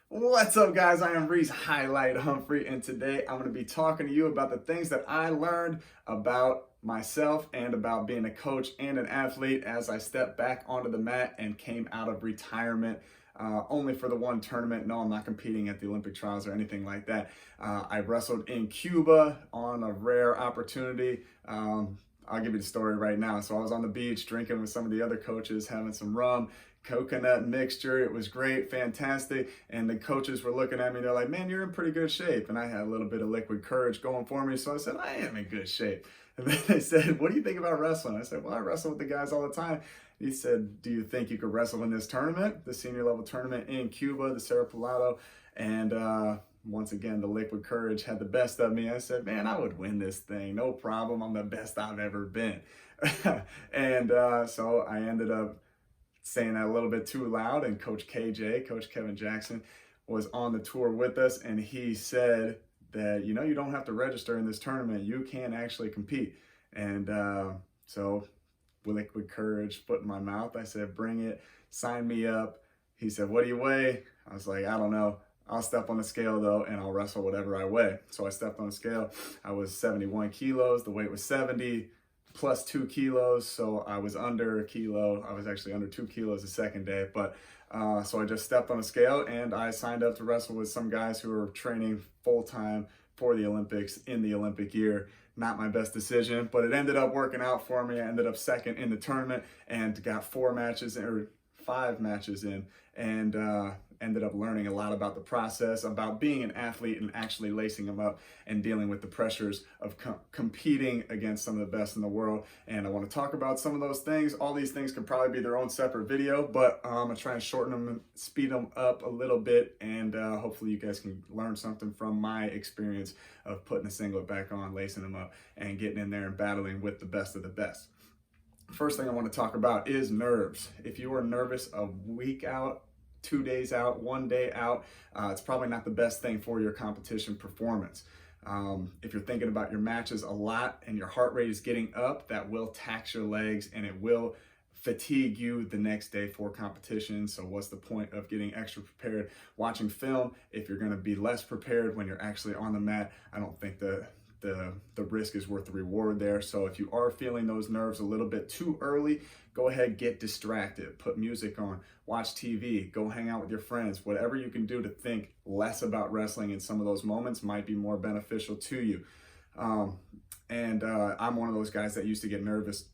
What's up, guys? I am Reese Highlight Humphrey, and today I'm going to be talking to you about the things that I learned about myself and about being a coach and an athlete as I stepped back onto the mat and came out of retirement. Only for the one tournament. No, I'm not competing at the Olympic trials or anything like that. I wrestled in Cuba on a rare opportunity. I'll give you the story right now. So I was on the beach drinking with some of the other coaches, having some rum, coconut mixture. It was great, fantastic. And the coaches were looking at me. They're like, "Man, you're in pretty good shape." And I had a little bit of liquid courage going for me. So I said, "I am in good shape." And then they said, "What do you think about wrestling?" I said, "Well, I wrestle with the guys all the time." He said, "Do you think you could wrestle in this tournament, the senior level tournament in Cuba, the Cerro Pilado?" And once again, the liquid courage had the best of me. I said, "Man, I would win this thing. No problem. I'm the best I've ever been." And so I ended up saying that a little bit too loud. And Coach KJ, Coach Kevin Jackson, was on the tour with us. And he said that, you don't have to register in this tournament. You can actually compete. And so with liquid courage, foot in my mouth, I said, "Bring it, sign me up." He said, "What do you weigh?" I was like, "I don't know. I'll step on the scale though, and I'll wrestle whatever I weigh." So I stepped on the scale. I was 71 kilos. The weight was 70 plus 2 kilos. So I was under a kilo. I was actually under 2 kilos the second day. But so I just stepped on a scale and I signed up to wrestle with some guys who were training full time for the Olympics in the Olympic year. Not my best decision, but it ended up working out for me. I ended up second in the tournament and got 5 matches in, and ended up learning a lot about the process, about being an athlete and actually lacing them up and dealing with the pressures of competing against some of the best in the world. And I want to talk about some of those things. All these things could probably be their own separate video, but I'm going to try and shorten them and speed them up a little bit. And hopefully you guys can learn something from my experience of putting a singlet back on, lacing them up, and getting in there and battling with the best of the best. First thing I want to talk about is nerves. If you are nervous a week out, 2 days out, 1 day out, it's probably not the best thing for your competition performance. If you're thinking about your matches a lot and your heart rate is getting up, that will tax your legs and it will fatigue you the next day for competition. So what's the point of getting extra prepared watching film if you're going to be less prepared when you're actually on the mat? I don't think the risk is worth the reward there. So if you are feeling those nerves a little bit too early, go ahead, get distracted, put music on, watch TV, go hang out with your friends. Whatever you can do to think less about wrestling in some of those moments might be more beneficial to you. I'm one of those guys that used to get nervous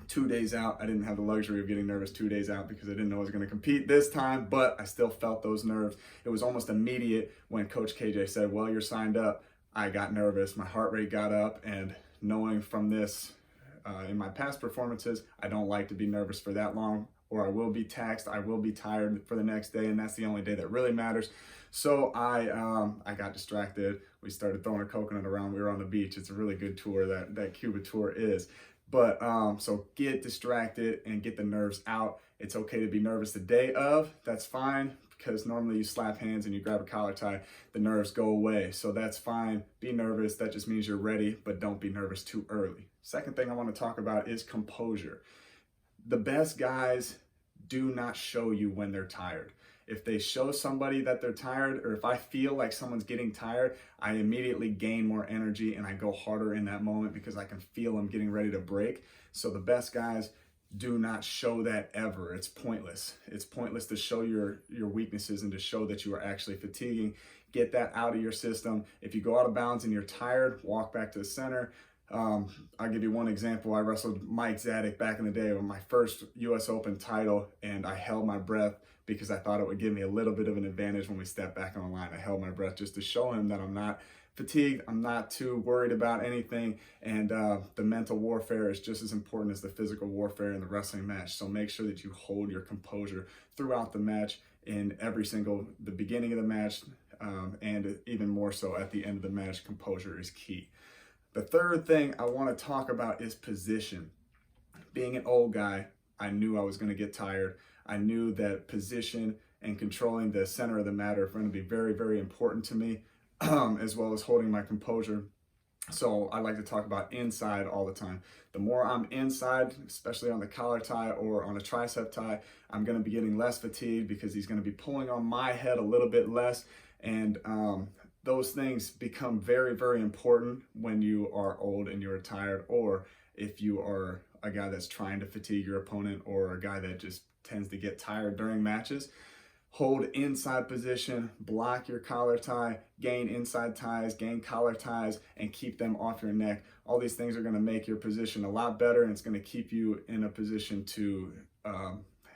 2 days out. I didn't have the luxury of getting nervous 2 days out because I didn't know I was going to compete this time, but I still felt those nerves. It was almost immediate when Coach KJ said, "Well, you're signed up." I got nervous, my heart rate got up, and knowing from this in my past performances, I don't like to be nervous for that long, or I will be taxed, I will be tired for the next day, and that's the only day that really matters. So I got distracted. We started throwing a coconut around. We were on the beach. It's a really good tour, that Cuba tour is. But so get distracted and get the nerves out. It's okay to be nervous the day of. That's fine, because normally you slap hands and you grab a collar tie, the nerves go away. So that's fine. Be nervous. That just means you're ready, but don't be nervous too early. Second thing I want to talk about is composure. The best guys do not show you when they're tired. If they show somebody that they're tired, or if I feel like someone's getting tired, I immediately gain more energy and I go harder in that moment because I can feel them getting ready to break. So the best guys do not show that ever. It's pointless. It's pointless to show your weaknesses and to show that you are actually fatiguing. Get that out of your system. If you go out of bounds and you're tired, walk back to the center. I'll give you one example. I wrestled Mike Zadek back in the day with my first US Open title, and I held my breath because I thought it would give me a little bit of an advantage when we stepped back on the line. I held my breath just to show him that I'm not fatigued, I'm not too worried about anything, and the mental warfare is just as important as the physical warfare in the wrestling match. So make sure that you hold your composure throughout the match, in the beginning of the match, and even more so at the end of the match. Composure is key. The third thing I want to talk about is position. Being an old guy, I knew I was going to get tired. I knew that position and controlling the center of the mat are going to be very, very important to me, as well as holding my composure So I like to talk about inside all the time. The more I'm inside, especially on the collar tie or on a tricep tie, I'm going to be getting less fatigued because he's going to be pulling on my head a little bit less. And those things become very, very important when you are old and you're tired, or if you are a guy that's trying to fatigue your opponent, or a guy that just tends to get tired during matches. Hold inside position, block your collar tie, gain inside ties, gain collar ties, and keep them off your neck. All these things are going to make your position a lot better, and it's going to keep you in a position to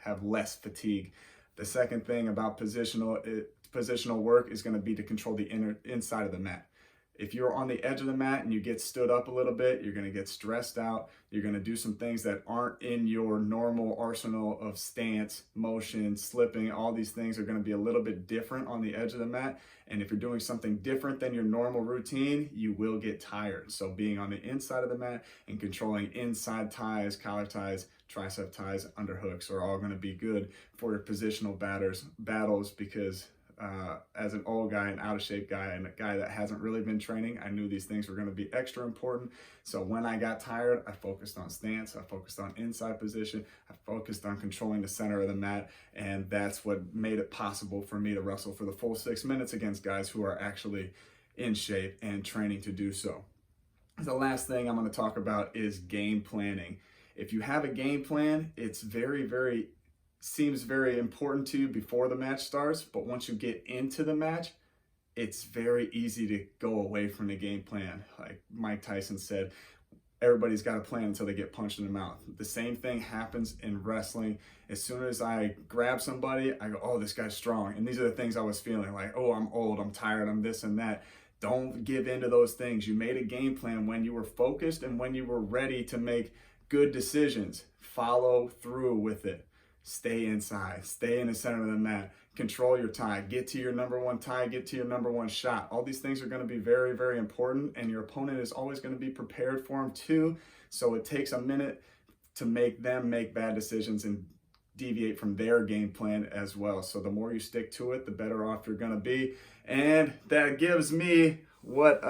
have less fatigue. The second thing about positional work is going to be to control the inside of the mat. If you're on the edge of the mat and you get stood up a little bit, you're going to get stressed out. You're going to do some things that aren't in your normal arsenal of stance, motion, slipping. All these things are going to be a little bit different on the edge of the mat. And if you're doing something different than your normal routine, you will get tired. So being on the inside of the mat and controlling inside ties, collar ties, tricep ties, underhooks are all going to be good for your positional battles because as an old guy, an out of shape guy, and a guy that hasn't really been training, I knew these things were going to be extra important. So when I got tired, I focused on stance, I focused on inside position, I focused on controlling the center of the mat, and that's what made it possible for me to wrestle for the full 6 minutes against guys who are actually in shape and training to do so. The last thing I'm going to talk about is game planning. If you have a game plan, it's seems very important to you before the match starts, but once you get into the match, it's very easy to go away from the game plan. Like Mike Tyson said, everybody's got a plan until they get punched in the mouth. The same thing happens in wrestling. As soon as I grab somebody, I go, oh, this guy's strong. And these are the things I was feeling, like, oh, I'm old, I'm tired, I'm this and that. Don't give in to those things. You made a game plan when you were focused and when you were ready to make good decisions. Follow through with it. Stay inside, stay in the center of the mat, control your tie, get to your number one tie, get to your number one shot. All these things are going to be very, very important, and your opponent is always going to be prepared for them too. So it takes a minute to make them make bad decisions and deviate from their game plan as well. So the more you stick to it, the better off you're going to be. And that gives me what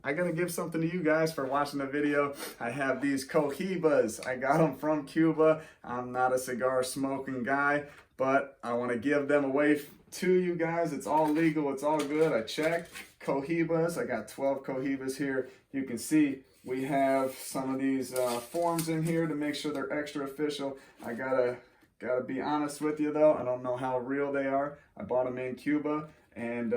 I gotta give something to you guys for watching the video. I have these Cohibas. I got them from Cuba. I'm not a cigar smoking guy, but I want to give them away to you guys. It's all legal, it's all good. I checked. Cohibas. I got 12 Cohibas here. You can see we have some of these forms in here to make sure they're extra official. I gotta be honest with you though. I don't know how real they are. I bought them in Cuba, and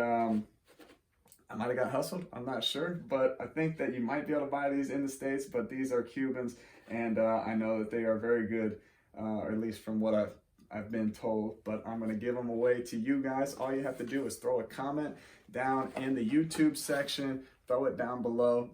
I might have got hustled, I'm not sure, but I think that you might be able to buy these in the States, but these are Cubans, and I know that they are very good, or at least from what I've been told, but I'm going to give them away to you guys. All you have to do is throw a comment down in the YouTube section, throw it down below,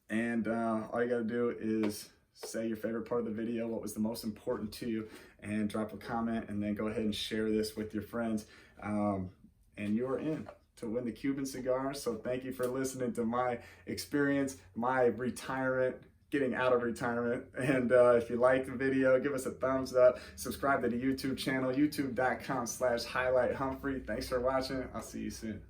and all you got to do is say your favorite part of the video, what was the most important to you, and drop a comment, and then go ahead and share this with your friends, and you're in to win the Cuban cigars. So thank you for listening to my experience, my retirement, getting out of retirement. And if you like the video, give us a thumbs up, subscribe to the YouTube channel, youtube.com/highlighthumphrey. Thanks for watching. I'll see you soon.